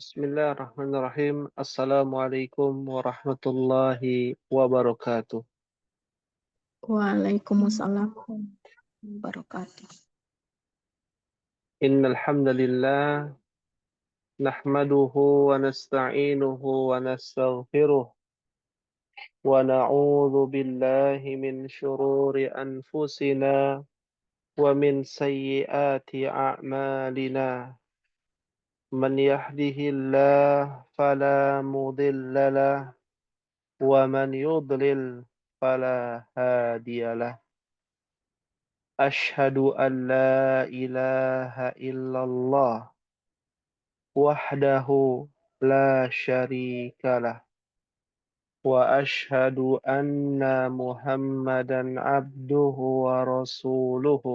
Bismillahirrahmanirrahim. Assalamualaikum warahmatullahi wabarakatuh. Waalaikumsalam warahmatullahi wabarakatuh. Innal hamdalillah nahmaduhu wa nasta'inuhu wa nastaghfiruh wa na'udzu billahi min shururi anfusina wa min sayyiati a'malina. Man yahdihillah fala mudilla lah wa man yudlil fala hadiyalah. أشهد أن لا إله إلا الله وحده لا شريك له وأشهد أن محمدا عبده ورسوله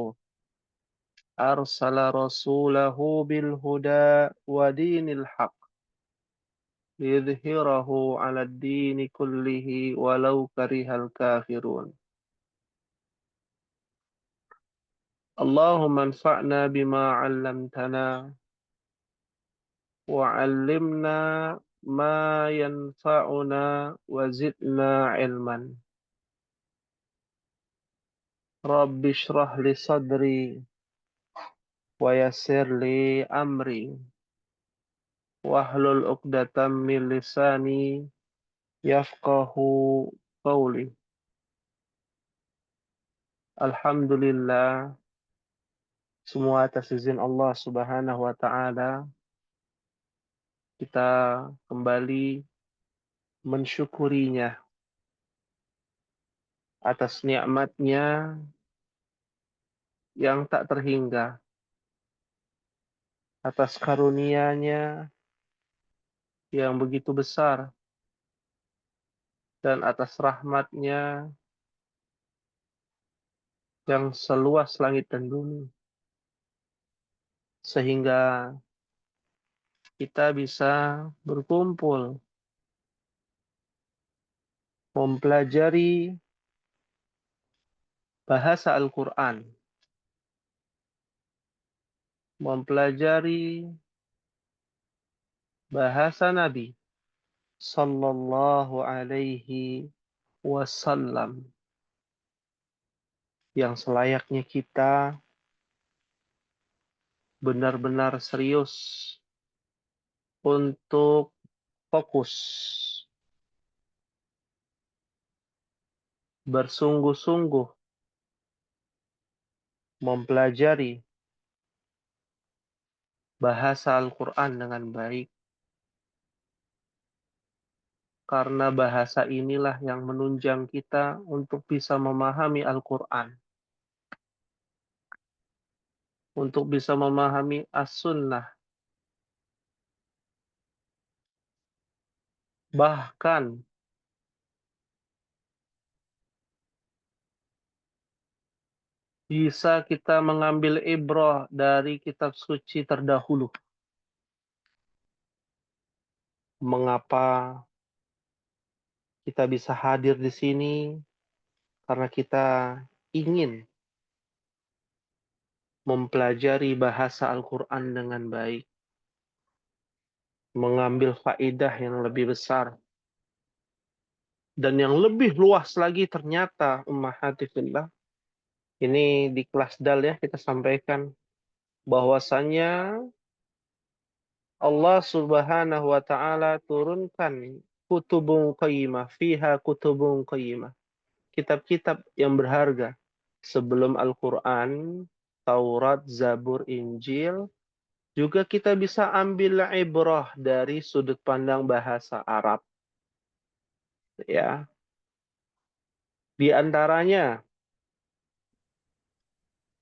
أرسل رسوله بالهدى ودين الحق ليظهره على الدين كله ولو كره الكافرون. اللهم انفعنا بما علمتنا وعلمنا ما ينفعنا وزدنا علما. رب اشرح لي صدري ويسر لي أمري واحلل عقدة من لساني يفقه قولي. Alhamdulillah, semua atas izin Allah Subhanahu wa Ta'ala, kita kembali mensyukurinya atas nikmatnya yang tak terhingga, atas karunia-Nya yang begitu besar, dan atas rahmat-Nya yang seluas langit dan bumi, sehingga kita bisa berkumpul mempelajari bahasa Al-Quran, mempelajari bahasa Nabi Sallallahu Alaihi Wasallam, yang selayaknya kita benar-benar serius untuk fokus, bersungguh-sungguh mempelajari bahasa Al-Quran dengan baik, karena bahasa inilah yang menunjang kita untuk bisa memahami Al-Quran, untuk bisa memahami As-Sunnah, bahkan bisa kita mengambil ibrah dari kitab suci terdahulu. Mengapa kita bisa hadir di sini? Karena kita ingin mempelajari bahasa Al-Quran dengan baik, mengambil faedah yang lebih besar, dan yang lebih luas lagi ternyata ummahati fillah. Ini di kelas dal ya kita sampaikan bahwasannya Allah Subhanahu wa taala turunkan kutubun qayyimah, fiha kutubun qayyimah, kitab-kitab yang berharga sebelum Al-Qur'an, Taurat, Zabur, Injil. Juga kita bisa ambil ibrah dari sudut pandang bahasa Arab. Ya. Di antaranya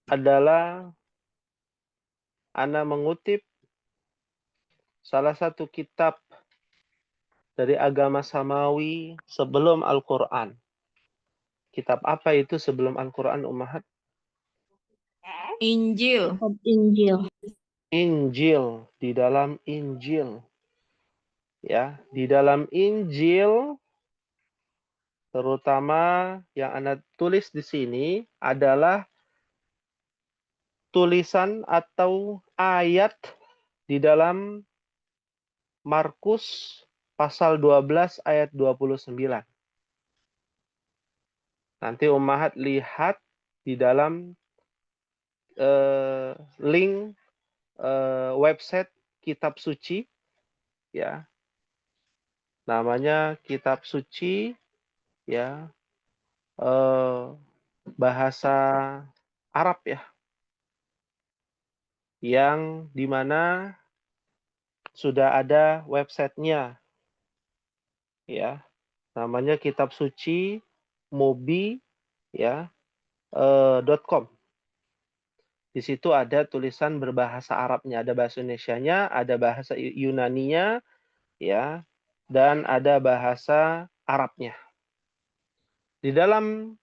adalah Ana mengutip salah satu kitab dari agama Samawi sebelum Al-Quran. Kitab apa itu sebelum Al-Quran, Ummahat? Injil. Injil. Injil. Di dalam Injil. Ya, di dalam Injil terutama yang Anda tulis di sini adalah tulisan atau ayat di dalam Markus pasal 12 ayat 29. Nanti Ummahat lihat di dalam link website kitab suci, ya, namanya kitab suci, ya, bahasa Arab, ya, yang dimana sudah ada websitenya, ya, namanya kitab suci mobi, ya, .com. Di situ ada tulisan berbahasa Arabnya, ada bahasa Indonesianya, ada bahasa Yunaninya, ya, dan ada bahasa Arabnya. Di dalam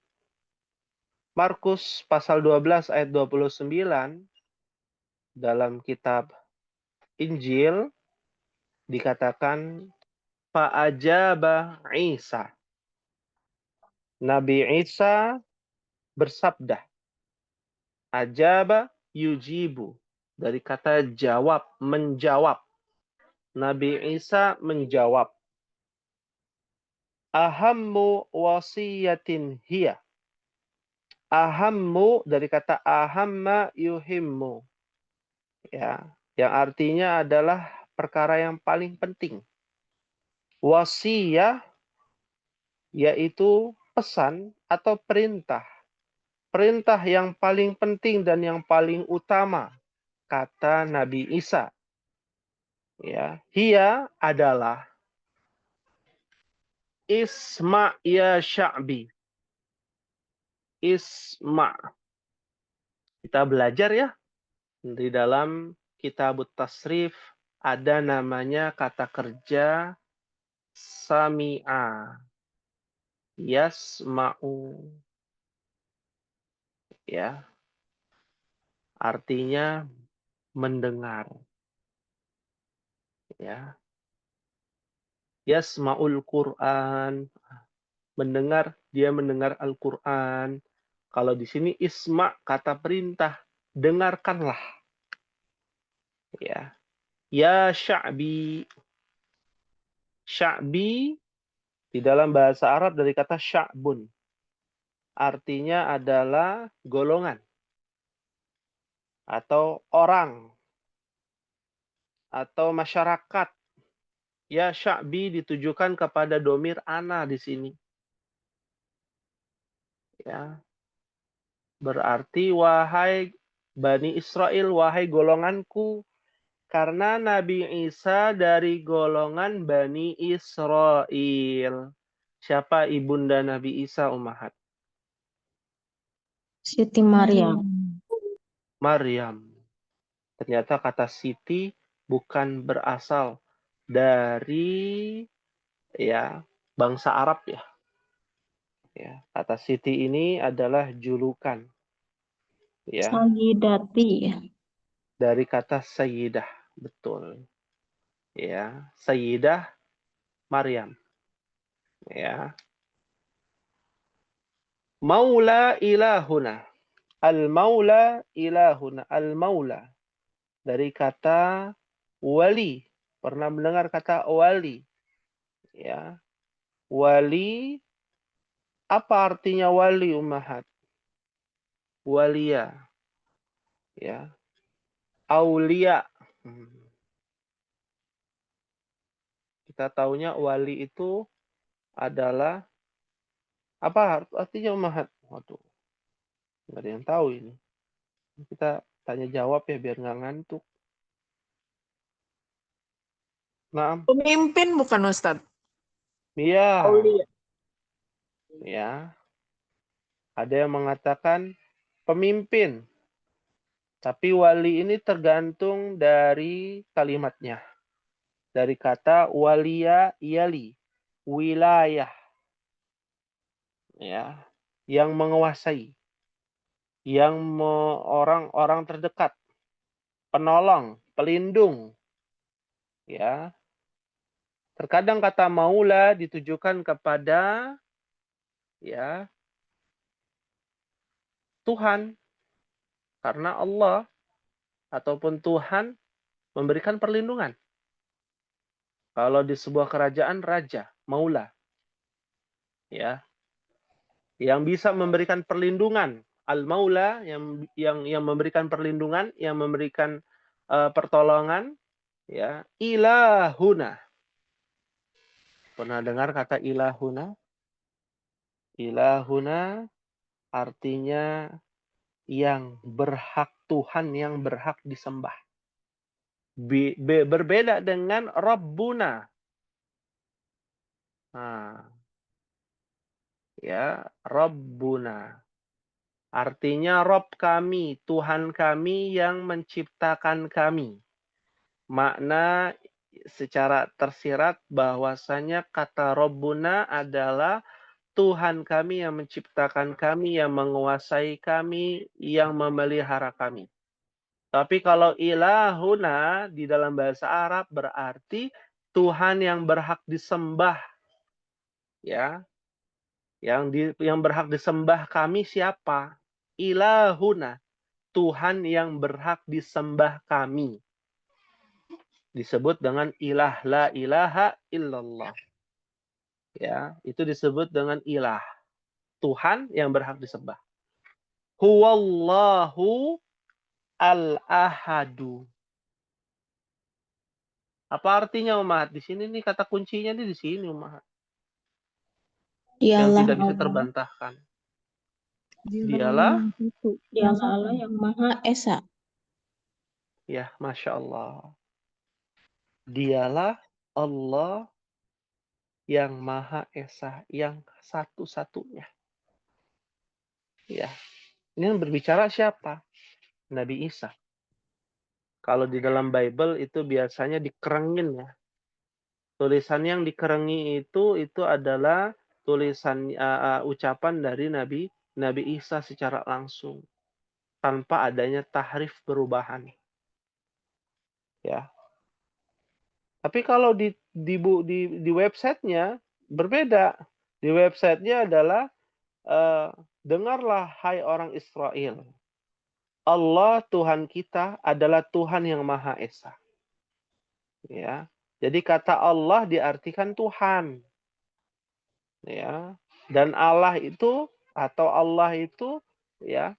Markus pasal 12 ayat 29 dalam kitab Injil dikatakan fa'ajaba Isa. Nabi Isa bersabda. Ajaba yujibu. Dari kata jawab, menjawab. Nabi Isa menjawab. Ahammu wasiyatin hiya. Ahammu dari kata ahamma yuhimmu. Ya, yang artinya adalah perkara yang paling penting. Wasiyah yaitu pesan atau perintah. Perintah yang paling penting dan yang paling utama, kata Nabi Isa. Ya, hiya adalah isma' ya sya'bi. Isma'. Kita belajar ya di dalam kitab tasrif ada namanya kata kerja sami'a. Yasma'u. Ya, artinya mendengar. Ya. Yasma'ul Qur'an. Mendengar, dia mendengar Al-Qur'an. Kalau di sini isma' kata perintah, dengarkanlah. Ya. Ya sya'bi. Sya'bi di dalam bahasa Arab dari kata sya'bun. Artinya adalah golongan atau orang atau masyarakat. Ya sya'bi ditujukan kepada domir ana di sini. Ya. Berarti wahai Bani Israel, wahai golonganku, karena Nabi Isa dari golongan Bani Israel. Siapa ibunda Nabi Isa, Ummahat? Siti Maryam. Maryam. Ternyata kata Siti bukan berasal dari ya bangsa Arab ya. Ya, kata Siti ini adalah julukan ya Sayyidati. dari kata Sayyidah, betul. Ya, Sayyidah Maryam. Ya. Maula ilahuna. Al-maula ilahuna. Al-maula. Dari kata wali. Pernah mendengar kata wali? Ya. Wali, apa artinya wali, Ummahat? Walia. Ya. Aulia. Kita taunya wali itu adalah apa artinya, Ummahat? Waduh, nggak ada yang tahu ini. Kita tanya jawab ya biar nggak ngantuk. Nah, Pemimpin bukan Ustadz? iya. Aulia. Ya. Ada yang mengatakan pemimpin. Tapi wali ini tergantung dari kalimatnya. Dari kata walia yali. Wilayah. Ya. Yang menguasai. Yang orang-orang terdekat. Penolong. Pelindung. Ya. Terkadang kata maula ditujukan kepada ya Tuhan. Karena Allah ataupun Tuhan memberikan perlindungan. Kalau di sebuah kerajaan, raja, maula. Ya, yang bisa memberikan perlindungan, al-maula, yang memberikan perlindungan, yang memberikan pertolongan, ya, ilahuna. Pernah dengar kata ilahuna? Ilahuna artinya yang berhak, Tuhan yang berhak disembah. Berbeda dengan Rabbuna. Nah, ya, Rabbuna. Artinya Rob kami, Tuhan kami yang menciptakan kami. Makna secara tersirat bahwasanya kata Rabbuna adalah Tuhan kami yang menciptakan kami, yang menguasai kami, yang memelihara kami. Tapi kalau ilahuna di dalam bahasa Arab berarti Tuhan yang berhak disembah, ya. Yang berhak disembah kami siapa? Ilahuna, Tuhan yang berhak disembah kami. Disebut dengan ilah, la ilaha illallah. Ya, itu disebut dengan ilah. Tuhan yang berhak disembah. Huwallahu al-ahadu. Apa artinya Umahat? Di sini nih kata kuncinya di sini Umahat. Yang Dialah tidak bisa Allah. terbantahkan. Dialah Dialah, Dialah Allah yang Maha Esa. ya Masya Allah. Dialah Allah yang Maha Esa, yang satu-satunya. Ya, ini yang berbicara siapa? Nabi Isa. Kalau di dalam Bible itu biasanya dikerengin ya. Tulisan yang dikerengi itu adalah tulisan ucapan dari Nabi Isa secara langsung tanpa adanya tahrif perubahan. Ya. Tapi kalau di websitenya berbeda. Di websitenya adalah dengarlah hai orang Israel. Allah Tuhan kita adalah Tuhan yang Maha Esa. Ya. Jadi kata Allah diartikan Tuhan. Ya. Dan Allah itu atau Allah itu ya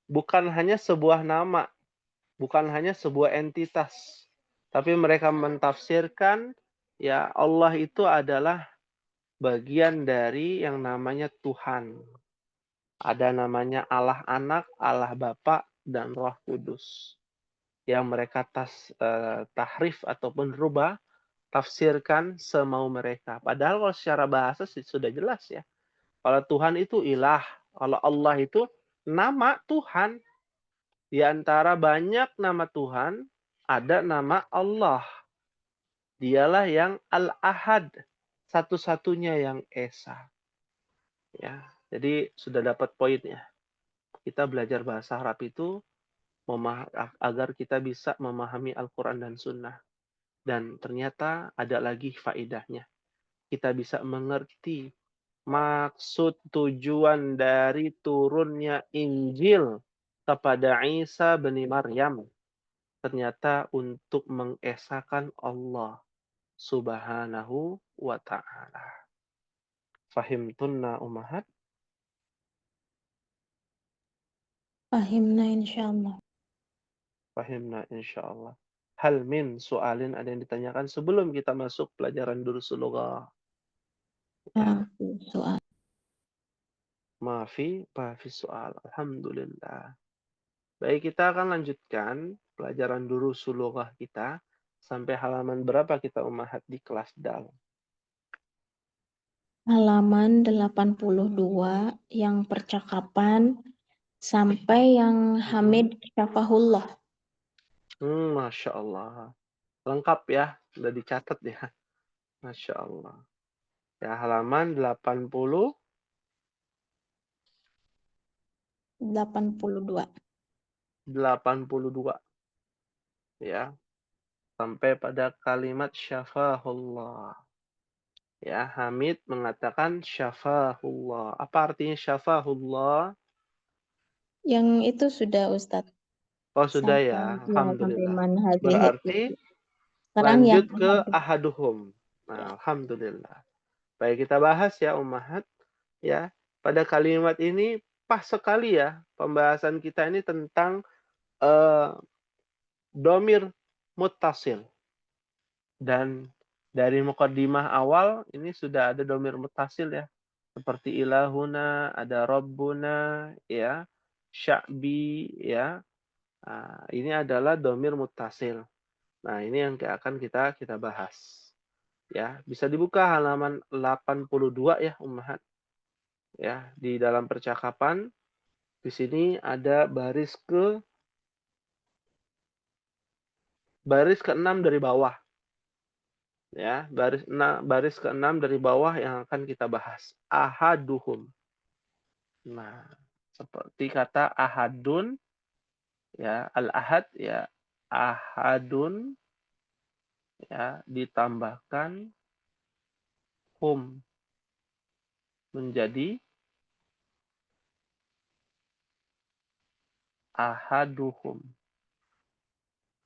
bukan hanya sebuah nama, bukan hanya sebuah entitas. Tapi mereka mentafsirkan ya Allah itu adalah bagian dari yang namanya Tuhan. Ada namanya Allah Anak, Allah Bapa, dan Roh Kudus. Yang mereka tahrif ataupun rubah, tafsirkan semau mereka. Padahal kalau secara bahasa sih sudah jelas ya. Kalau Tuhan itu ilah, kalau Allah itu nama Tuhan. Di antara banyak nama Tuhan, ada nama Allah. Dialah yang Al-Ahad, satu-satunya yang Esa. Ya, jadi sudah dapat poinnya. Kita belajar bahasa Arab itu agar kita bisa memahami Al-Quran dan Sunnah. Dan ternyata ada lagi faedahnya. Kita bisa mengerti maksud tujuan dari turunnya Injil kepada Isa bin Maryam. Ternyata untuk mengesakan Allah subhanahu wa ta'ala. Fahimtunna umahat? Fahimna insyaallah. Fahimna insyaallah. Hal min soalin ada yang ditanyakan sebelum kita masuk pelajaran Durusul Lughah. Ya. Soal. Maafi soal. Alhamdulillah. Baik, kita akan lanjutkan pelajaran Durusul Lughah kita sampai halaman berapa kita umahat di kelas dal? Halaman 82 yang percakapan sampai yang Hamid Syafahullah. Masya Allah. Lengkap ya, sudah dicatat ya. Masya Allah. Ya, halaman 82. 82. Ya, sampai pada kalimat syafahullah. Ya, Hamid mengatakan syafahullah. Apa artinya syafahullah? Yang itu sudah Ustadz. Oh, sudah ya. Sampai Alhamdulillah. man hadhihi. Berarti Sekarang yang Lanjut ke ahaduhum. Nah, alhamdulillah. Baik, kita bahas ya ummahat ya. Pada kalimat ini pas sekali ya pembahasan kita ini tentang domir muttasil. Dan dari mukaddimah awal ini sudah ada domir muttasil ya. Seperti ilahuna, ada rabbuna, ya, sya'bi, ya. Nah, ini adalah domir muttasil. Nah, ini yang akan kita bahas. Ya, bisa dibuka halaman 82 ya, ummahat. Ya, di dalam percakapan di sini ada baris ke-6 dari bawah. Ya, baris ke-6 dari bawah yang akan kita bahas. Ahaduhum. Nah, seperti kata ahadun ya, al-ahad ya, ahadun ya ditambahkan hum menjadi ahaduhum.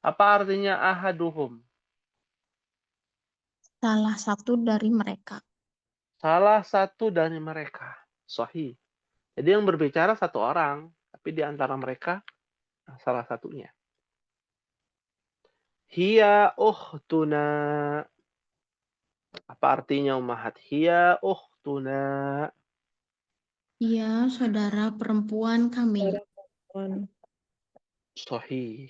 Apa artinya ahaduhum? salah satu dari mereka. Salah satu dari mereka. Sahih. Jadi yang berbicara satu orang, tapi di antara mereka salah satunya. Hiya ukhtuna. Apa artinya ummahat? Hiya ukhtuna. Dia saudara perempuan kami. Sahih.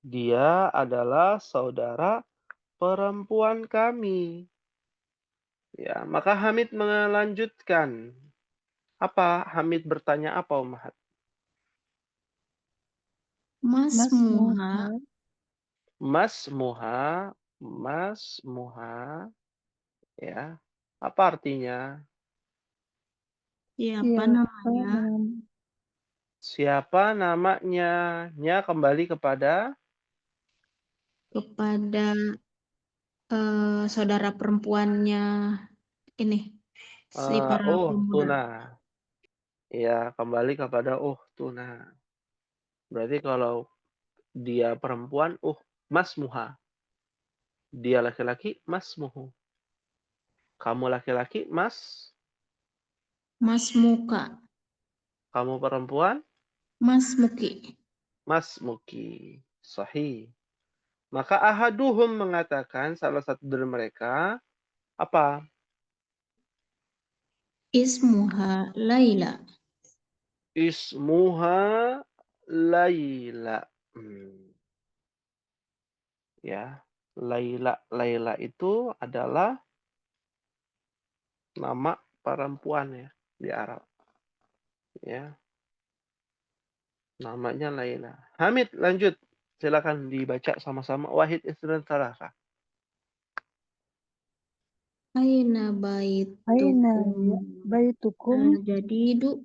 Dia adalah saudara perempuan kami. Ya, maka Hamid melanjutkan. Apa Hamid bertanya apa ummahat? Masmuha, Masmuha, masmuha, ya. Apa artinya? siapa namanya? Siapa namanya? Nya kembali kepada Kepada saudara perempuannya ini, si para pemuda. tuna. Ya, kembali kepada tuna. Berarti kalau dia perempuan, masmuha. Dia laki-laki, masmuhu. Kamu laki-laki, Masmuka, kamu perempuan, Masmuki. masmuki. Sahih. Maka ahaduhum mengatakan salah satu dari mereka apa? Ismuha Laila. Ismuha Laila. Ya, Laila. Laila itu adalah nama perempuan ya di Arab. Ya, namanya Laila. Hamid, lanjut. Silakan dibaca sama-sama. Wahid Isran Salasa. Aina Aina baitukum baitukum jadidu.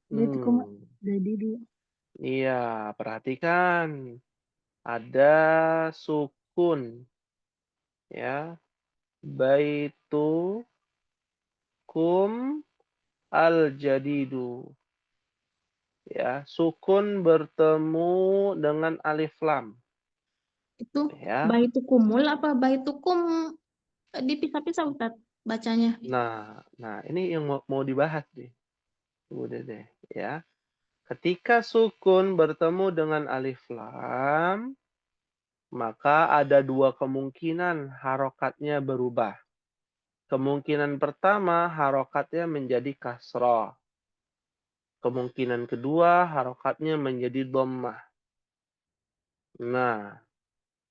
baitukum Hmm. jadidu. Iya, perhatikan. Ada sukun. Ya, baitukum al-jadidu. Ya, sukun bertemu dengan alif lam. Itu Ya. baitukumul apa baitukum dipisah-pisah Ustaz bacanya. Nah, ini yang mau dibahas nih, Bu Dede. Ya, ketika sukun bertemu dengan alif lam, maka ada dua kemungkinan harokatnya berubah. Kemungkinan pertama harokatnya menjadi kasroh. Kemungkinan kedua harokatnya menjadi dhammah. Nah,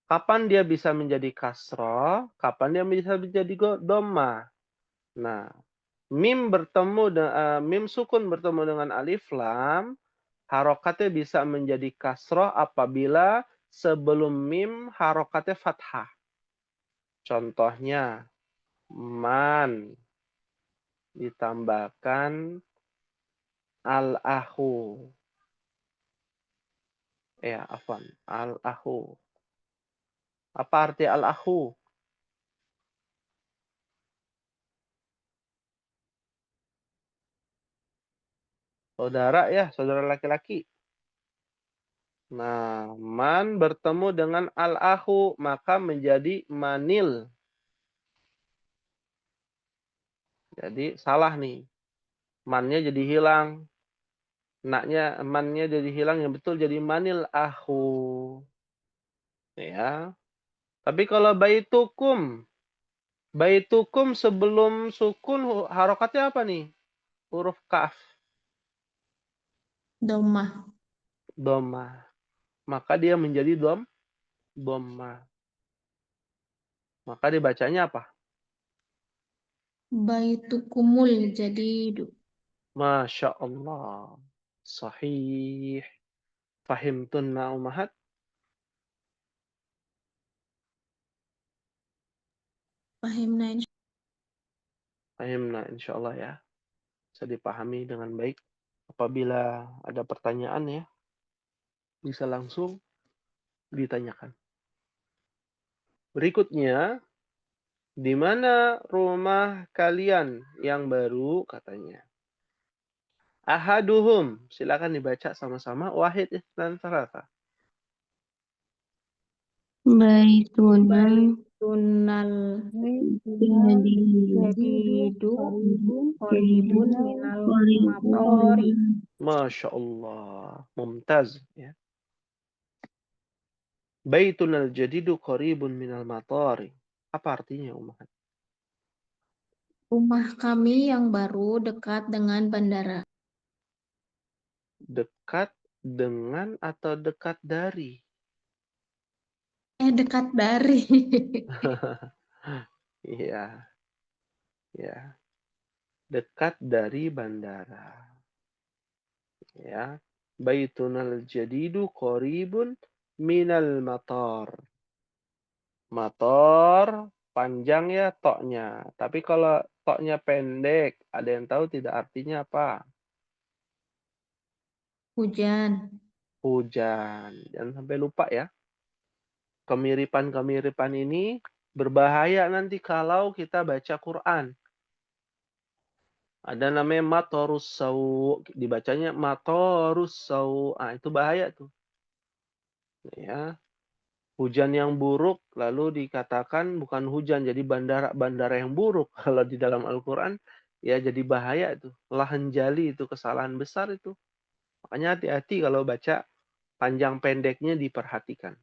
kapan dia bisa menjadi kasroh? Kapan dia bisa menjadi dhammah? Nah, mim sukun bertemu dengan alif lam, harokatnya bisa menjadi kasroh apabila sebelum mim harokatnya fathah. Contohnya, man ditambahkan al-ahu. Ya, afwan. Al-ahu. Apa arti al-ahu? Saudara ya, saudara laki-laki. Nah, man bertemu dengan al-akhu, maka menjadi manil. Jadi salah nih. Mannya jadi hilang. Mannya jadi hilang, yang betul jadi manil akhu. Ya. Tapi kalau baitukum sebelum sukun harokatnya apa nih? Huruf kaf, Domah. dhamma. Maka dia menjadi dhamma. Maka dibacanya apa? Baitukumul jadidu. Masya Allah. Sahih. Fahimtunna ummahat. Fahimna Fahimna insya Allah ya. Bisa dipahami dengan baik. Apabila ada pertanyaan ya, bisa langsung ditanyakan. Berikutnya, di mana rumah kalian yang baru katanya? Ahaduhum. Silakan dibaca sama-sama. Wahid dan salasa. Baitunal Baituna jadidu jadidu qaribun qaribun minal minal matori. matori. Masya Allah. Mumtaz. Ya. Baitunal jadidu qaribun minal matari. Apa artinya, Umar? Rumah kami yang baru dekat dengan bandara. Dekat dengan atau dekat dari? Dekat dari. Iya, ya. Dekat dari bandara. Ya. Baitunal jadidu qaribun minal matar. Matar panjang ya toknya. Tapi kalau toknya pendek, ada yang tahu tidak artinya apa? Hujan. Hujan. Jangan sampai lupa ya. Kemiripan-kemiripan ini berbahaya nanti kalau kita baca Quran. Ada namanya matorus sau, dibacanya matorus sau. Ah, itu bahaya tuh. Ya, hujan yang buruk lalu dikatakan bukan hujan, jadi bandara yang buruk. Kalau di dalam Al-Quran ya jadi bahaya itu. Lahan jali itu kesalahan besar itu. Makanya hati-hati kalau baca, panjang pendeknya diperhatikan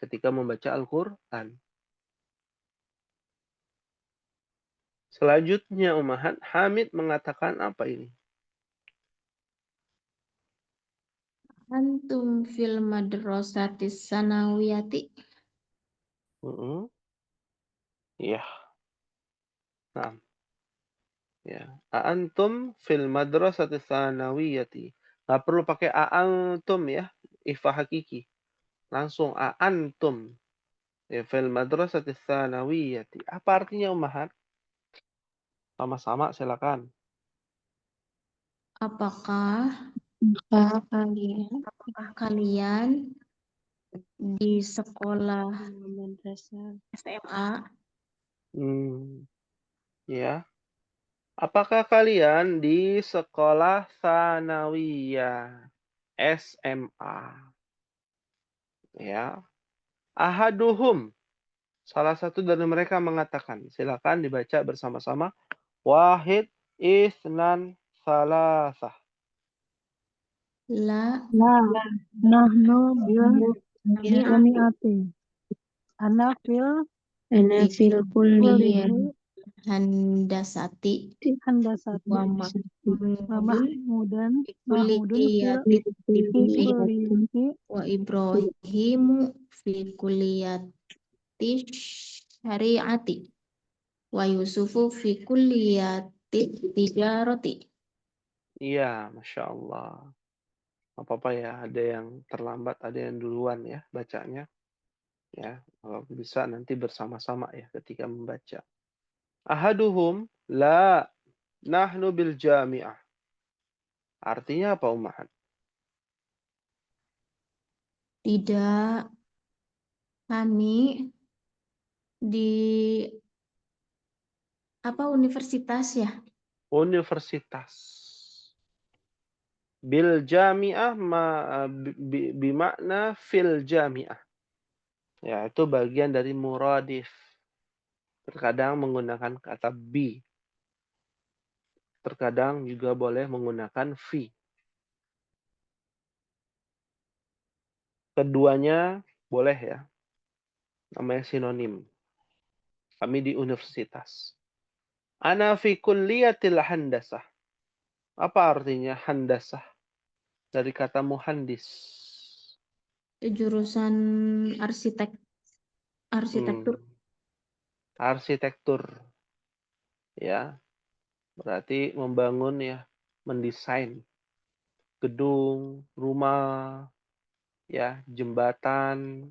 ketika membaca Al-Quran. Selanjutnya Ummahat, Hamid mengatakan apa ini? Antum fil madrasatis sanawiyati. Iya. Nah, ya. Antum fil madrasati tsanawiyati. Nggak perlu pakai antum ya. Ifa hakiki. Langsung antum. Ya, fil madrasati tsanawiyati. Apa artinya Ummahat? Sama-sama silakan. Apakah kalian di sekolah SMA? Hmm, ya. Apakah kalian di sekolah sanawiyah SMA? Ya. Ahaduhum. Salah satu dari mereka mengatakan. Silakan dibaca bersama-sama. Wahid, isnan, salasah. La Nah, nahnu bil bil jami'ati. Ana fil fil kulliyah kulihi handasati handasati. wa Mahmudun fil kulliyati fi kulihi wa Ibrahimu fi kulliyati syariati wa Yusufu fi kulliyati tijarati. Iya, Masya Allah. Apa-apa ya, ada yang terlambat, ada yang duluan ya bacanya. Ya, kalau bisa nanti bersama-sama ya ketika membaca. Ahaduhum, la nahnu bil jami'ah. Artinya apa, Ummahat? Tidak, kami di universitas ya? Universitas. Bil jami'ah bimakna fil jami'ah. Ya, itu bagian dari muradif. Terkadang menggunakan kata bi. Terkadang juga boleh menggunakan fi. Keduanya boleh ya. Namanya sinonim. Kami di universitas. Ana fi kulliyatil handasah. Apa artinya handasah? Dari kata muhandis. Jurusan arsitektur. Arsitektur. Ya, berarti membangun ya, mendesain gedung, rumah, ya, jembatan,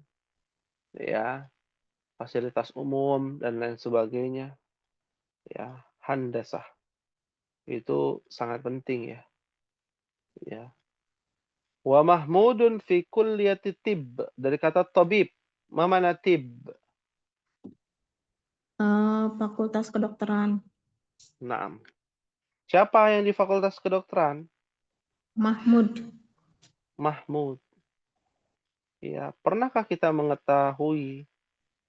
ya, fasilitas umum dan lain sebagainya. Ya, handasah. Itu sangat penting ya. Ya. Wa mahmudun fi kulliyati tib, dari kata tabib. Ma mana tib? Fakultas kedokteran. Naam. Siapa yang di Fakultas Kedokteran? Mahmud. Mahmud. Ya, pernahkah kita mengetahui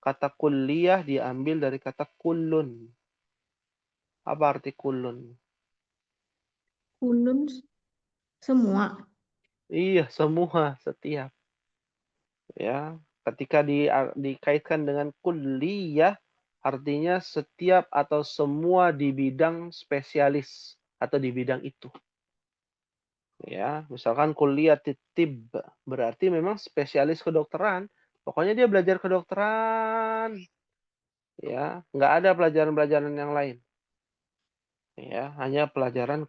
kata kuliah diambil dari kata kullun? Apa arti kullun? Ulun semua. Iya, semua, setiap. Ya, ketika dikaitkan dengan kuliah, artinya setiap atau semua di bidang spesialis atau di bidang itu. Ya, misalkan kuliah tib, berarti memang spesialis kedokteran. Pokoknya dia belajar kedokteran. Ya, nggak ada pelajaran-pelajaran yang lain. Ya, hanya pelajaran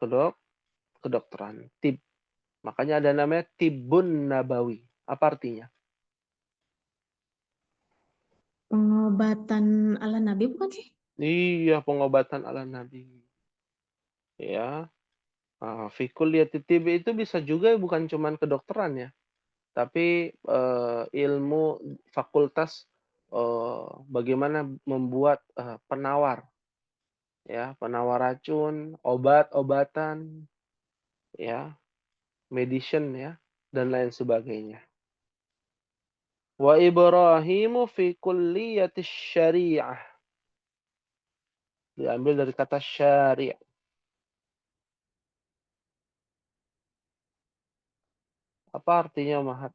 kedokteran. Tib. Makanya ada namanya tibun nabawi. Apa artinya? Pengobatan ala Nabi bukan sih? Iya, pengobatan ala Nabi. Ya, fi kulliyati tib itu bisa juga bukan cuman kedokteran ya, tapi ilmu fakultas bagaimana membuat penawar, ya, penawar racun, obat-obatan, ya, medicine ya, dan lain sebagainya. Wa Ibrahimu fi kulliyati syariah. Diambil dari kata syari'. Apa artinya, Mahat?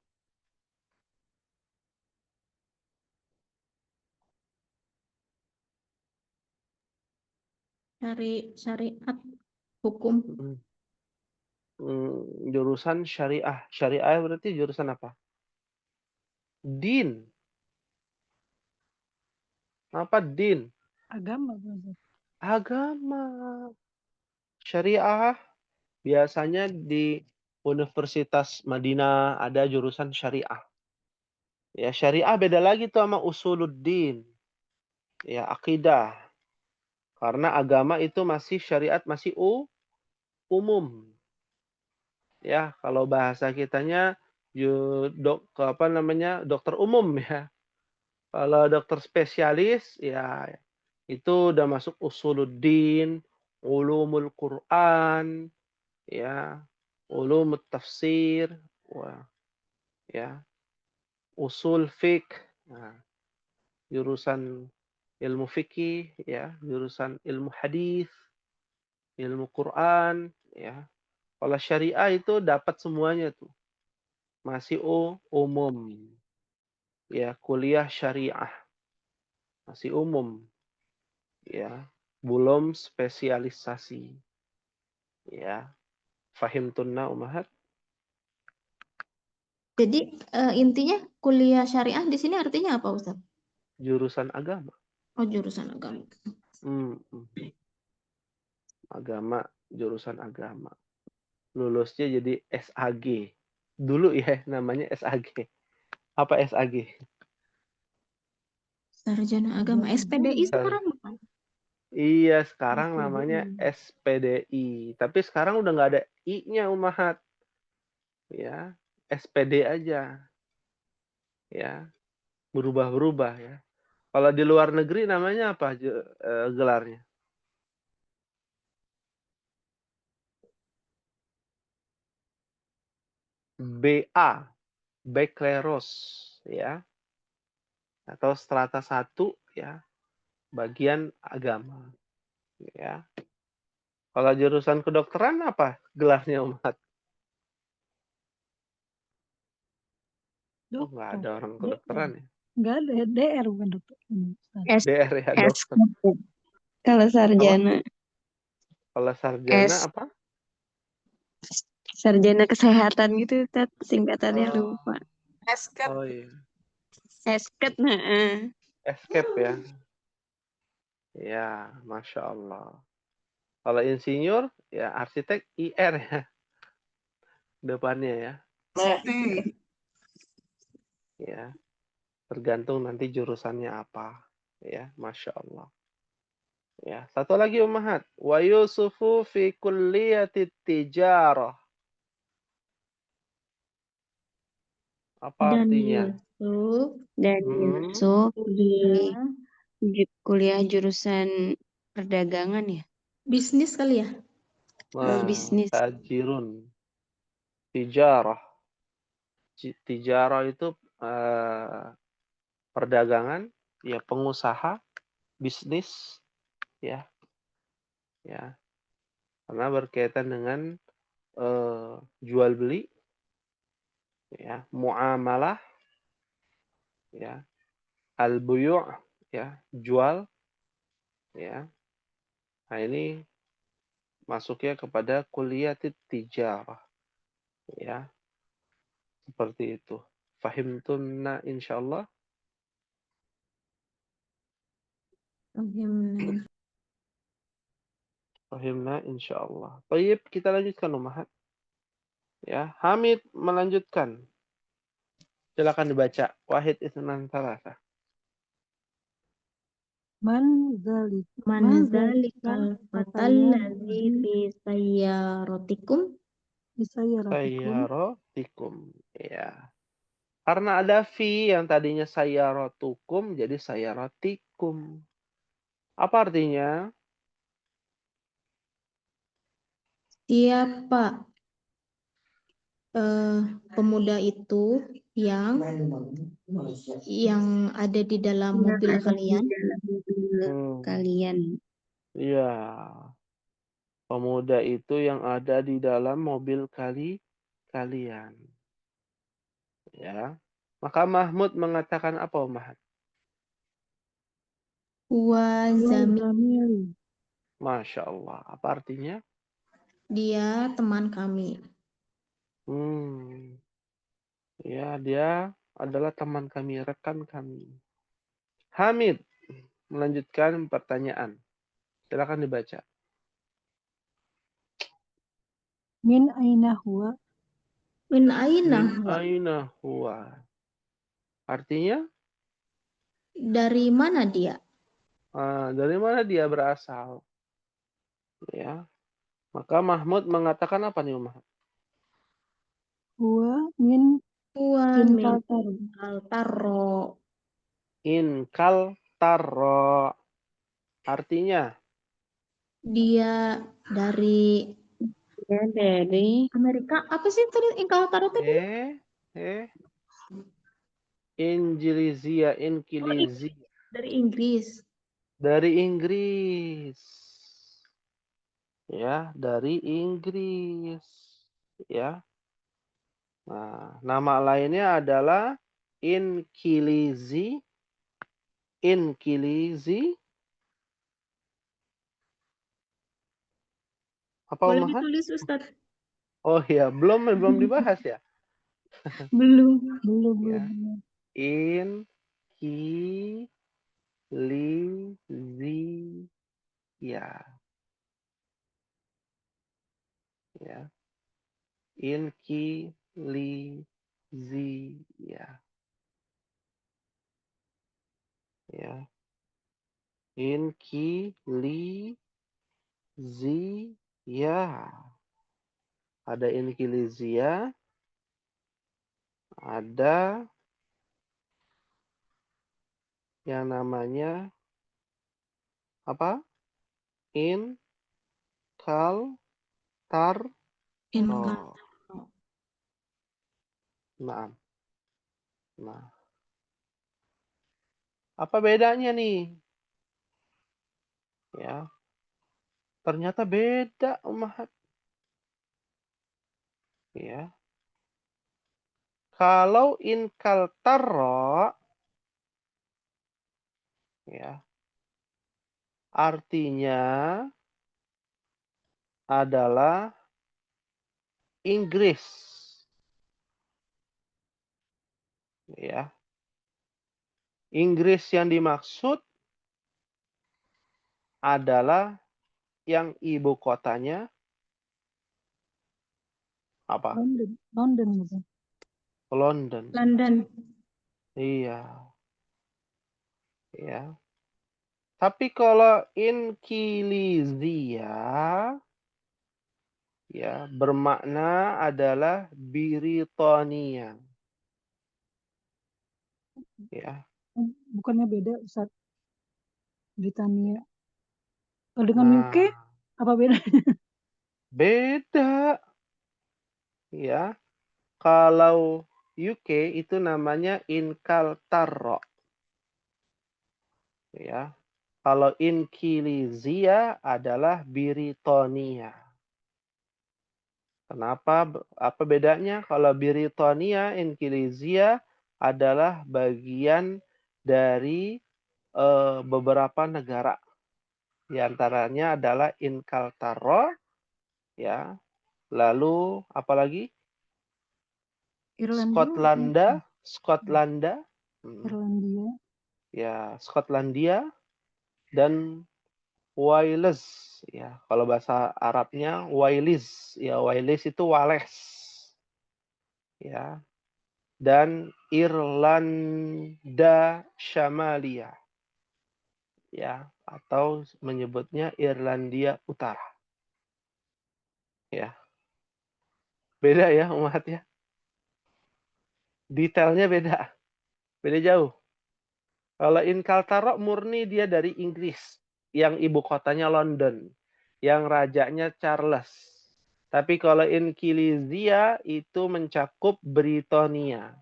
Syariat hukum. Hmm. Jurusan syariah. Syariah berarti jurusan apa? Din. Apa din? Agama, Brother. Agama. Syariah biasanya di Universitas Madinah ada jurusan syariah. Ya, syariah beda lagi tuh sama usuluddin. Ya, akidah. Karena agama itu masih syariat masih umum. Ya, kalau bahasa kitanya apa namanya? Dokter umum ya. Kalau dokter spesialis ya itu udah masuk usuluddin, ulumul Quran, ya, ulumut tafsir, wah, ya, usul fiqh, nah, jurusan ilmu fikih, ya, jurusan ilmu hadis, ilmu Quran, ya. Kalau syariah itu dapat semuanya tuh. Masih umum. Ya, kuliah syariah. Masih umum. Ya, belum spesialisasi. Ya, fahim tunna umahat. Jadi intinya kuliah syariah di sini artinya apa, Ustaz? Jurusan agama. Oh, jurusan agama. Hmm, hmm. Agama, jurusan agama. Lulusnya jadi SAG. Dulu ya namanya SAG. Apa SAG? Sarjana agama. SPDI sekarang bukan? Iya, sekarang namanya SPDI. SPDI. Tapi sekarang udah nggak ada I-nya umahat. Ya, SPD aja. Ya, berubah-berubah ya. Kalau di luar negeri namanya apa gelarnya? BA, Baccalaureus, ya, atau strata 1, ya, bagian agama, ya. Kalau jurusan kedokteran apa gelarnya, Umat? Oh, nggak Dokter. ada orang DR. kedokteran ya. Enggak ada DR bukan dokter. Ustaz. S DR ya, S dokter. kalau Apa? sarjana Kalau sarjana S apa? sarjana kesehatan gitu Tat, singkatannya Oh, lupa. oh iya. Esket nah. Escape ya. Ya, Masya Allah. Kalau insinyur, ya arsitek IR ya. Depannya ya. Ya, tergantung nanti jurusannya apa. Ya, Masya Allah. Ya, satu lagi Ummahat. Wa Yusufu fi kulliyati tijarah. Apa Dan artinya? Yusuf Dan Hmm, Yusuf di kuliah kuliah jurusan perdagangan ya, bisnis kali ya? bisnis. tajirun. Tijarah. Tijarah itu perdagangan, ya pengusaha, bisnis, ya, ya, karena berkaitan dengan jual beli, ya, muamalah, ya, al-buyu', ya, jual, ya. Nah, ini masuknya kepada kuliah tijarah, ya, seperti itu. Fahimtunna insyaallah. Fahimna insyaallah. Baik, kita lanjutkan Ummahat. Ya, Hamid melanjutkan. Silakan dibaca. Wahid isnan salasa. Manzalikal Manzalikal fatal ladzi fi sayyaratikum. bisayaratikum. Sayyaratikum. Ya. Karena ada fi yang tadinya sayyaratukum jadi sayyaratikum. Apa artinya? Siapa pemuda itu yang ada di dalam Yang mobil ada di kalian? dalam mobil Hmm. kalian. Iya. Pemuda itu yang ada di dalam mobil kalian. Ya. Maka Mahmud mengatakan apa, Mahmud? Wa zami, Wazamili. Masya Allah. Apa artinya? dia teman kami. Ya, dia adalah teman kami, rekan kami. Hamid melanjutkan pertanyaan. Silakan dibaca. Min aina huwa? Min aina Min huwa? aina huwa. Artinya, Dari mana dia? dari mana dia berasal? Ya. Maka Mahmud mengatakan apa nih, Mahmud? Huwa min Huwa min Inkaltar. Kaltaro. Inkal taro. Artinya, Dia dari Ya dari Amerika. Apa sih tadi Kaltaro tadi? eh, Injilizia, Inkilizi. Dari Inggris. Dari Inggris. Ya, dari Inggris. Ya. Nah, nama lainnya adalah Inkilizi. Inkilizi. Apa Boleh Umahat? ditulis Ustadz? Oh iya, belum dibahas ya. Belum. Belum, Ya. belum. Inkilizi. Ya. Ya. Inkilizi. Ya. Ya. Inkilizi. Ya. Ada Inkilizia. Ada yang namanya apa? Inkaltar. Inkaltaro. Nah, nah, apa bedanya nih? Ya, ternyata beda, Ummahat. Ya, kalau inkaltaro, ya, artinya adalah Inggris. Ya, Inggris yang dimaksud adalah yang ibu kotanya apa? London. London gitu. London. London. Iya, ya. Tapi kalau inkilizia, ya, bermakna adalah Britania. Ya, Bukannya beda Ustaz, Britania. Kalau dengan UK nah, apa beda? beda. Ya, kalau UK itu namanya Inkaltaro. Ya, kalau inkilizia adalah Britania. Kenapa? Apa bedanya? Kalau Britania, inkilizia adalah bagian dari beberapa negara. Di antaranya adalah Inkaltaro, ya. Lalu apalagi? Irlandia, Skotlandia, Irlandia, ya, Skotlandia dan Wales, ya. Kalau bahasa Arabnya Wales, ya, Wales itu Wales, ya. Dan Irlanda Syamalia, ya, atau menyebutnya Irlandia Utara, ya. Beda ya, umat ya. Detailnya beda, beda jauh. Kalau Inkaltaro murni dia dari Inggris, yang ibu kotanya London, yang rajanya Charles. Tapi kalau Inkilizia itu mencakup Britania,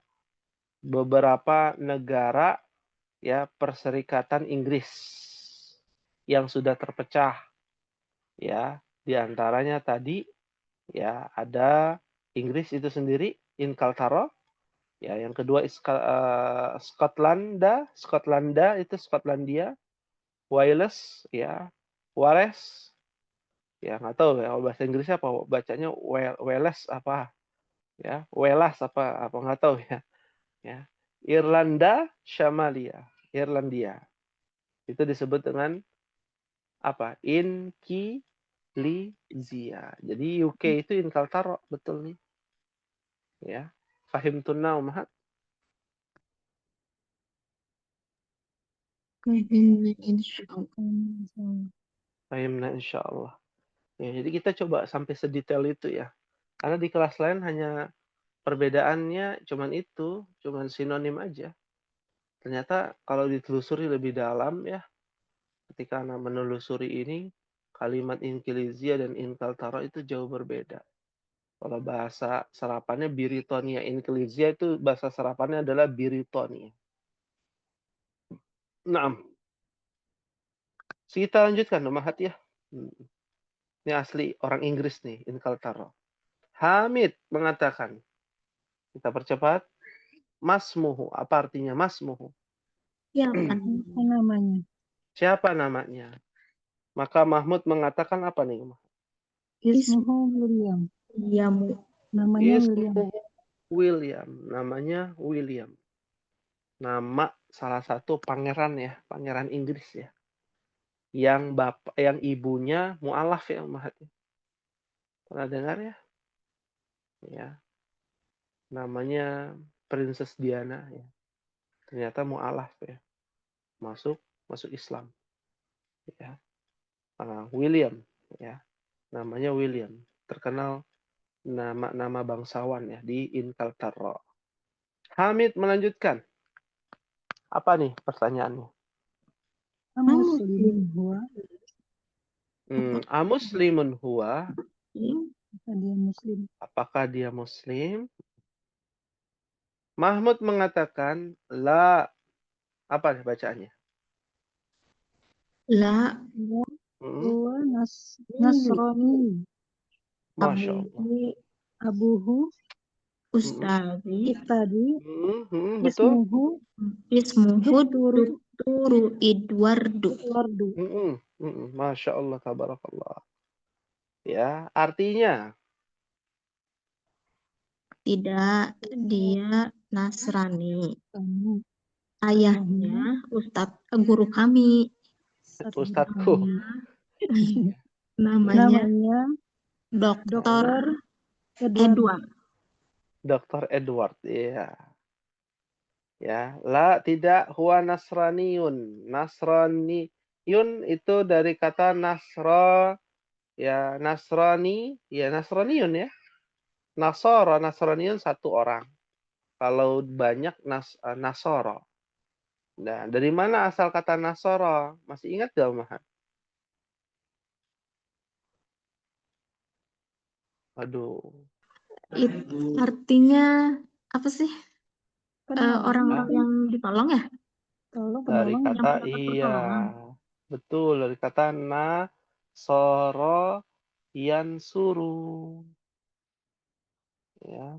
beberapa negara, ya, Perserikatan Inggris yang sudah terpecah, ya. Di antaranya tadi, ya, ada Inggris itu sendiri, Inkaltaro. Ya, yang kedua Skotlandia itu Skotlandia, Wales, ya, Wales, ya, nggak tahu ya bahasa Inggrisnya apa, bacanya Wales apa, ya, Welas apa nggak tahu ya, ya. Irlanda Syamalia, Irlandia itu disebut dengan apa? Inkilizia. Jadi UK itu Inkaltaro, betul nih, ya. Fahim tunna umahat. Fahimna insyaallah. Ya, jadi kita coba sampai sedetail itu ya. Karena di kelas lain hanya perbedaannya cuman itu, cuman sinonim aja. Ternyata kalau ditelusuri lebih dalam ya, ketika Anda menelusuri ini, kalimat inkilizia dan inkaltaro itu jauh berbeda. Kalau bahasa serapannya Biritonia, inkilizia itu bahasa serapannya adalah Biritonia. Nah, kita lanjutkan Mahat ya. Ini asli orang Inggris nih, inkaltaro. Hamid mengatakan, kita percepat, masmuhu. Apa artinya masmuhu? Ya, apa namanya? Siapa namanya? Maka Mahmud mengatakan apa nih? Ismuhu William. Yamu. Namanya William. Ismuhu William. Namanya William. Nama salah satu pangeran ya, pangeran Inggris ya. Yang ibunya mu'alaf ya, Mahat. Pernah dengar ya? Ya. Namanya Princess Diana ya. Ternyata mu'alaf ya. Masuk Islam. Ya. William ya. Namanya William. Terkenal nama bangsawan ya di Inkaltaro. Hamid melanjutkan. Apa nih pertanyaannya? Muslim huwa. Amuslimun huwa. Apa dia Muslim? Apakah dia Muslim? Mahmud mengatakan la. Apa bacaannya? La Huwa Hmm, Nasrani. Masya Allah. Abuhu Ustazi Istadi Betul. Ismuhu ismuhu Dukturu Dukturu Edwardu. Wardu. Masya Allah, tabarakallah. Ya, artinya Tidak, dia Nasrani. Kamu Ayahnya Ustadz guru kami. Ustadzku. Namanya namanya Doktor Dr. Edward. Dr. Edward. Iya. Ya, la tidak huwa nasraniyun. Nasraniyun itu dari kata nasra, ya nasrani, ya nasraniyun ya. Nasara, nasraniyun satu orang. Kalau banyak nasara. Nah, dari mana asal kata nasara? Masih ingat gak, Mahat? Aduh. Artinya apa sih? Orang-orang Hah? yang ditolong ya? Dari penolong kata Yang mendapat iya. pertolongan. Betul, dari kata nasara yansuru. Ya.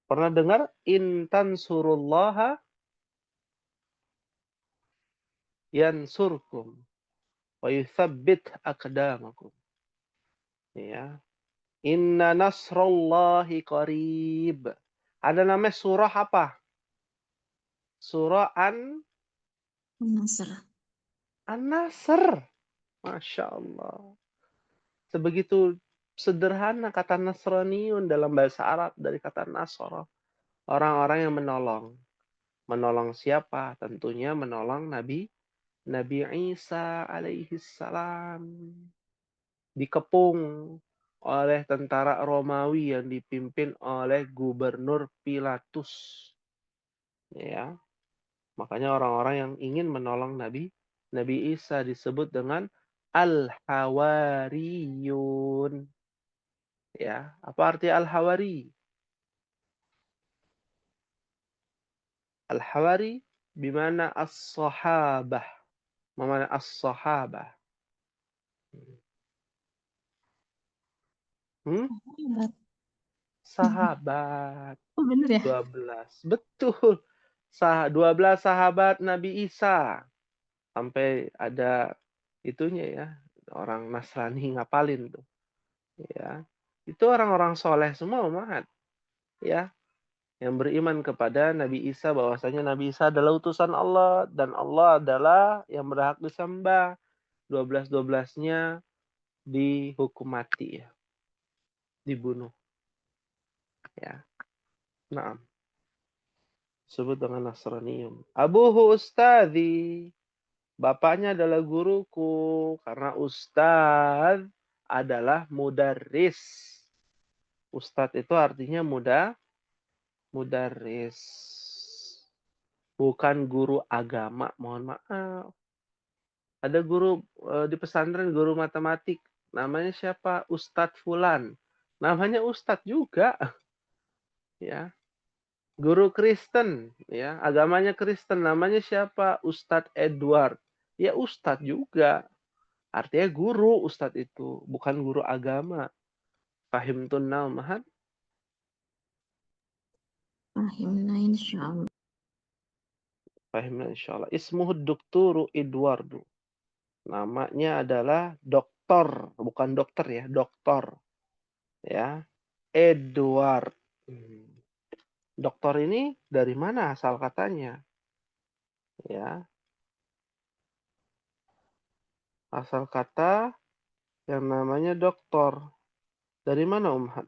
Pernah dengar intan surullaha yansurkum wa yuthabbit aqdamakum. Ya. Inna nasrallahi qarib. Ada namanya surah apa? Surah Nasr. An-Nasr. Masya Allah. Sebegitu sederhana kata Nasraniun dalam bahasa Arab dari kata Nasara. Orang-orang yang menolong. Menolong siapa? Tentunya menolong Nabi Isa alaihi salam. Dikepung oleh tentara Romawi yang dipimpin oleh Gubernur Pilatus. Ya, makanya orang-orang yang ingin menolong Nabi Isa disebut dengan Al-Hawariyun. Ya, apa arti Al-Hawari? Al-Hawari bimana as-sahabah. Mana as-sahabah? Sahabat. Oh bener ya? 12. Betul. 12 sahabat Nabi Isa. Sampai ada itunya ya. Orang Nasrani ngapalin tuh. Ya. Itu orang-orang soleh semua, Mahat. Ya. Yang beriman kepada Nabi Isa bahwasanya Nabi Isa adalah utusan Allah dan Allah adalah yang berhak disembah. 12-12-nya dihukum mati ya. Dibunuh. Ya. Nah, disebut dengan Nasranium. Abuhu ustadzi. Bapaknya adalah guruku. Karena ustadz adalah mudarris. Ustadz itu artinya mudarris. Bukan guru agama, mohon maaf. Ada guru di pesantren, guru matematik. Namanya siapa? Ustadz Fulan. Namanya Ustadz juga. Ya. Guru Kristen, ya, agamanya Kristen, namanya siapa? Ustadz Edward. Ya Ustadz juga. Artinya guru Ustadz itu, bukan guru agama. Fahim tunnal mahat? Fahimna insyaallah. Fahimna insyaallah. Ismuhu Dukturu Edwardu. Namanya adalah doktor, bukan dokter ya, doktor. Ya, Edward. Doktor ini dari mana asal katanya? Ya, asal kata yang namanya doktor. Dari mana Umhat?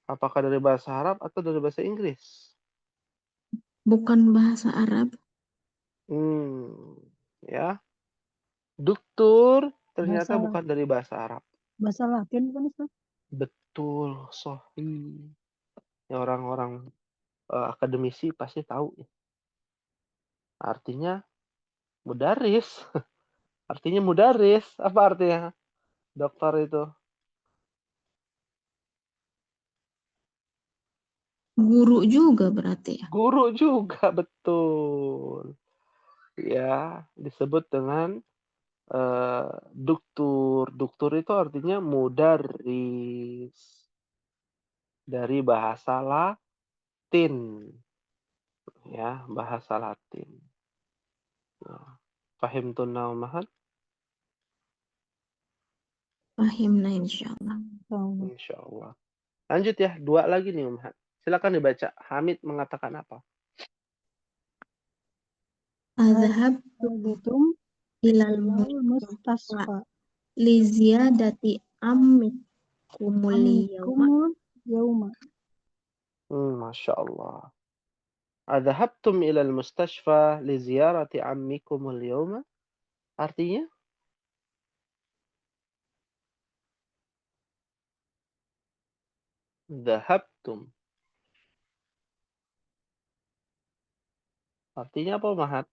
Apakah dari bahasa Arab atau dari bahasa Inggris? Bukan bahasa Arab. Ya. Dokter ternyata bahasa bukan dari bahasa Arab. bahasa Latin kan Ustaz? Betul, sahih. Ya, orang-orang akademisi pasti tahu. Artinya mudaris. Artinya mudaris. Apa artinya? Dokter itu. Guru juga berarti ya. Guru juga, betul. Ya, disebut dengan duktur. Duktur itu artinya mudarris. Dari bahasa Latin. Ya, bahasa Latin. Nah, fahimtunna ummahat? Fahimna insyaallah. Tahu. Insyaallah. Lanjut ya, 2 lagi nih ummahat. Silakan dibaca. Hamid mengatakan apa? Azhab Betum ilal ilal mustasfa. li ziyadati ammikumul yawma. Amikumul yauma. Masya Allah. Adhabtum ilal mustashfa li ziyarati ammikumul yawma? Artinya? Dhahabtum. Artinya apa, Mahat?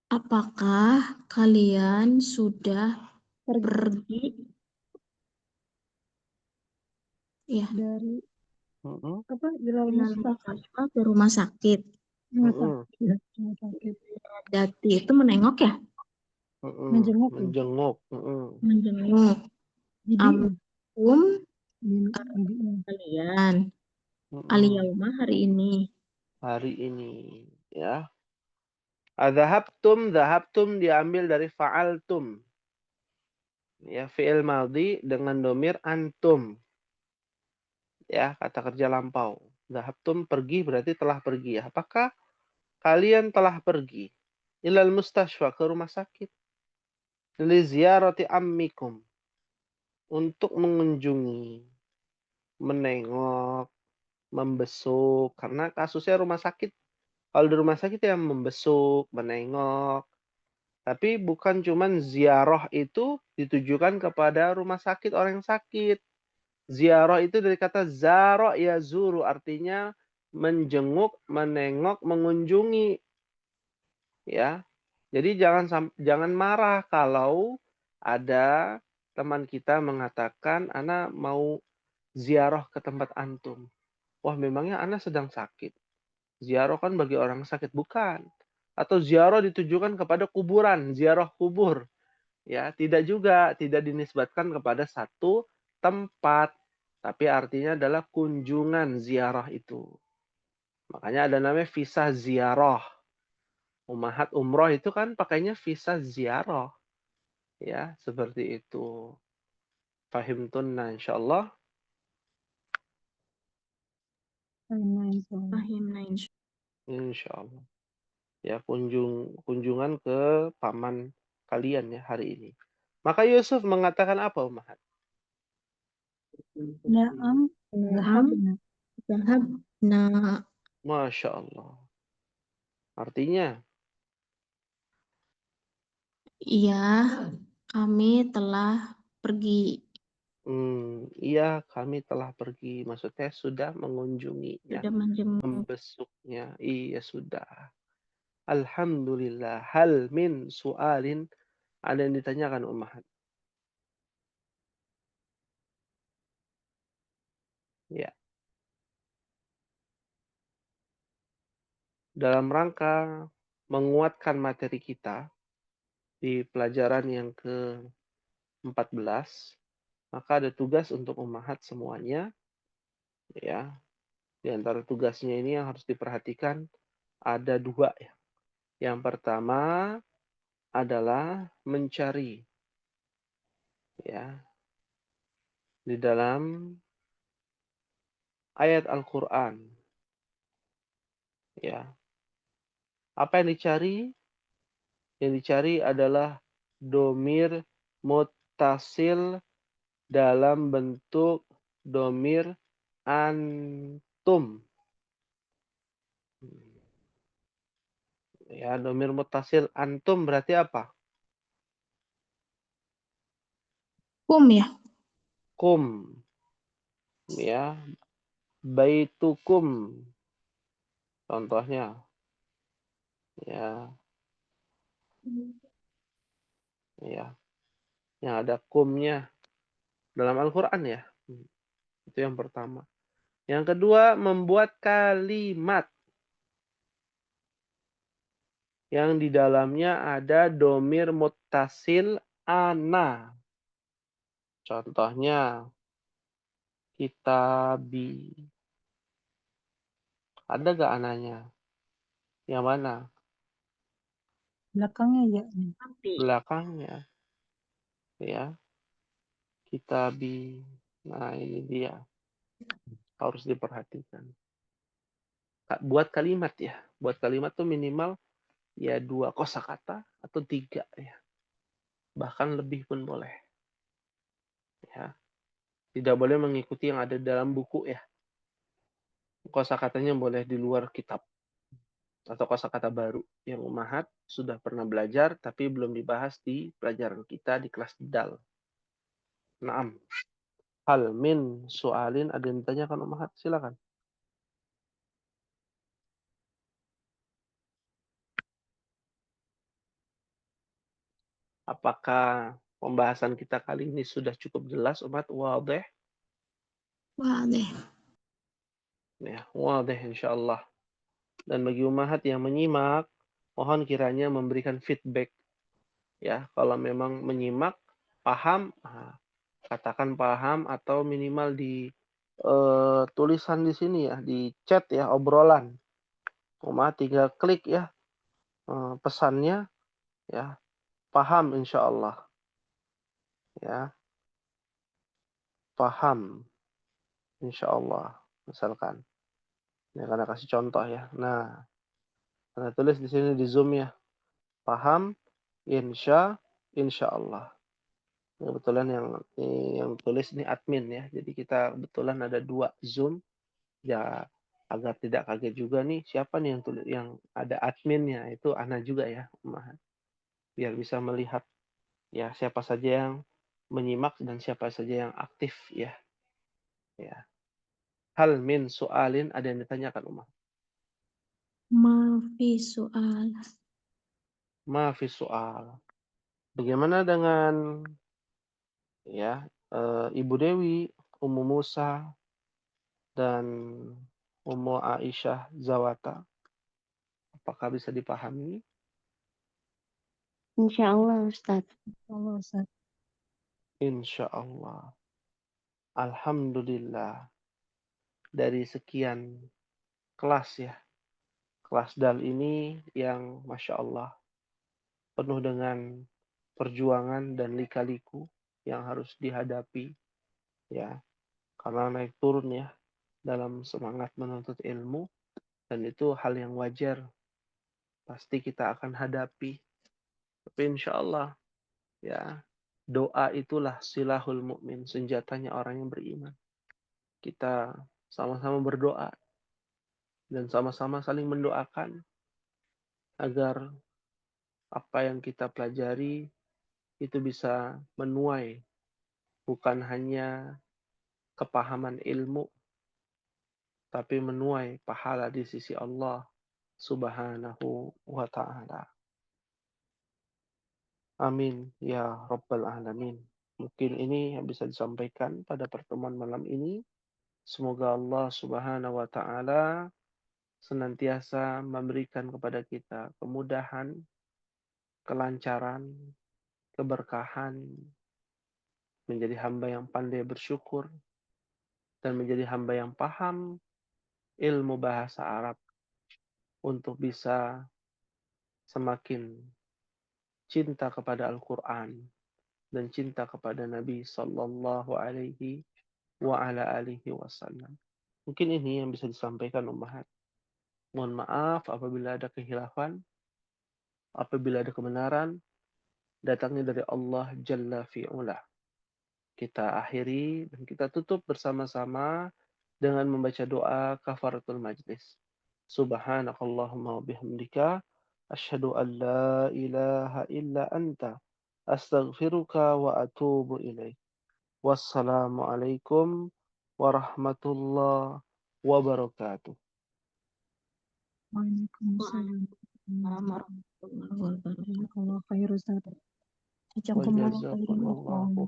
Apakah kalian sudah pergi ya Dari Mm-mm. apa? Ilal ilal mustasfa. mustasfa ke rumah sakit? Rumah Mm-mm. sakit. Rumah sakit. Dati itu menengok ya, Mm-mm. Menjenguk ya. Menjenguk. Mm-mm. menjenguk. Bibi. Amkum Bibinya. kalian Mm-mm. al-yauma hari ini. Hari ini, ya. Adhabtum, dhahabtum diambil dari fa'altum. Ya, fi'il madhi dengan domir antum. Ya, kata kerja lampau. Dhahabtum pergi berarti telah pergi. Ya. Apakah kalian telah pergi ilal mustashfa ke rumah sakit li ziyarati ammikum untuk mengunjungi, menengok, membesuk karena kasusnya rumah sakit. Kalau di rumah sakit yang membesuk, menengok. Tapi bukan cuman ziarah itu ditujukan kepada rumah sakit orang yang sakit. Ziarah itu dari kata zara ya zuru artinya menjenguk, menengok, mengunjungi, ya. Jadi jangan marah kalau ada teman kita mengatakan ana mau ziarah ke tempat antum. Wah, memangnya ana sedang sakit. Ziarah kan bagi orang sakit, bukan. Atau ziarah ditujukan kepada kuburan, ziarah kubur. Ya, tidak juga, tidak dinisbatkan kepada satu tempat, tapi artinya adalah kunjungan ziarah itu. Makanya ada namanya visa ziarah. Ummahat umroh itu kan pakainya visa ziarah. Ya, seperti itu. Fahimtunna insyaallah. Fahimna Insyaallah. Ya, kunjungan ke paman kalian ya hari ini. Maka Yusuf mengatakan apa, Ummahat? Naam. Zahabna. zahabna. Masya Allah. Artinya, Iya, kami telah pergi. iya kami telah pergi. Maksudnya sudah mengunjunginya, Sudah menjenguk. membesuknya. Iya sudah. Alhamdulillah. Hal min su'alin. Ada yang ditanyakan Ummahat. Ya. Dalam rangka menguatkan materi kita di pelajaran yang ke-14, maka ada tugas untuk Ummahat semuanya. Ya. Di antara tugasnya ini yang harus diperhatikan ada 2 ya. Yang pertama adalah mencari ya di dalam ayat Al-Qur'an ya. Apa yang dicari? Yang dicari adalah domir muttasil dalam bentuk domir antum. Ya, domir muttasil antum berarti apa? Kum ya. Kum. Ya, baitukum. Contohnya. Ya, ya. Yang ada kumnya dalam Al-Qur'an ya. Itu yang pertama. Yang kedua, membuat kalimat yang di dalamnya ada domir muttasil ana. Contohnya, kitabi. Ada gak ananya? Yang mana? Belakangnya ya nih. Belakangnya. Ya, kitabi. Nah, ini dia. Harus diperhatikan. Buat kalimat ya. Buat kalimat tuh minimal ya 2 kosakata atau 3 ya. Bahkan lebih pun boleh. Ya. Tidak boleh mengikuti yang ada dalam buku ya. Kosakatanya boleh di luar kitab. Atau kosakata baru yang Ummahat sudah pernah belajar tapi belum dibahas di pelajaran kita di kelas dal. Naam. Hal min soalin, ada yang ditanyakan Ummahat? Silakan. Apakah pembahasan kita kali ini sudah cukup jelas, Ummahat? Wadih? Wadih. Ya, wadih insyaallah. Dan bagi Ummahat yang menyimak, mohon kiranya memberikan feedback. Ya, kalau memang menyimak, paham, katakan paham atau minimal di tulisan di sini ya, di chat ya, obrolan. Ummahat tinggal klik ya pesannya ya, paham insyaallah. Ya, paham insyaallah. Misalkan. Ya, karena kasih contoh ya. Nah, Anda tulis di sini di Zoom ya. Paham, insyaallah. Kebetulan yang tulis ini admin ya. Jadi kita kebetulan ada 2 Zoom. Ya, agar tidak kaget juga nih, siapa nih yang tulis, yang ada adminnya, itu Ana juga ya, Ummahat. Biar bisa melihat ya siapa saja yang menyimak dan siapa saja yang aktif ya. Ya. Hal min soalin, ada yang ditanyakan Ummahat? Mafi soal. Maafi soal. Bagaimana dengan ya Ibu Dewi, Ummu Musa, dan Ummu Aisyah Zawata? Apakah bisa dipahami? Insya Allah Ustaz. Allah Ustaz. Insya Allah. Alhamdulillah. Dari sekian kelas ya. Kelas dal ini yang Masya Allah penuh dengan perjuangan dan lika-liku yang harus dihadapi ya. Karena naik turun ya dalam semangat menuntut ilmu, dan itu hal yang wajar. Pasti kita akan hadapi. Tapi insya Allah ya, doa itulah silahul mukmin, senjatanya orang yang beriman. Kita sama-sama berdoa dan sama-sama saling mendoakan agar apa yang kita pelajari itu bisa menuai bukan hanya kepahaman ilmu, tapi menuai pahala di sisi Allah Subhanahu wa Ta'ala. Amin ya Rabbal Alamin. Mungkin ini yang bisa disampaikan pada pertemuan malam ini. Semoga Allah Subhanahu wa Ta'ala senantiasa memberikan kepada kita kemudahan, kelancaran, keberkahan, menjadi hamba yang pandai bersyukur, dan menjadi hamba yang paham ilmu bahasa Arab untuk bisa semakin cinta kepada Al-Quran dan cinta kepada Nabi Sallallahu Alaihi wa ala alihi wasallam. Mungkin ini yang bisa disampaikan Ummahat. Mohon maaf apabila ada kehilafan, apabila ada kebenaran, datangnya dari Allah Jalla fi'ula. Kita akhiri dan kita tutup bersama-sama dengan membaca doa kafaratul majlis. Subhanakallahumma wa bihamdika asyhadu an la ilaha illa anta astaghfiruka wa atubu ilaik. Wassalamualaikum warahmatullahi wabarakatuh. Waalaikumsalam. Warahmatullahi wabarakatuh. Allah khair Ustaz. Jazakumullah khairan. Wajazakumullahu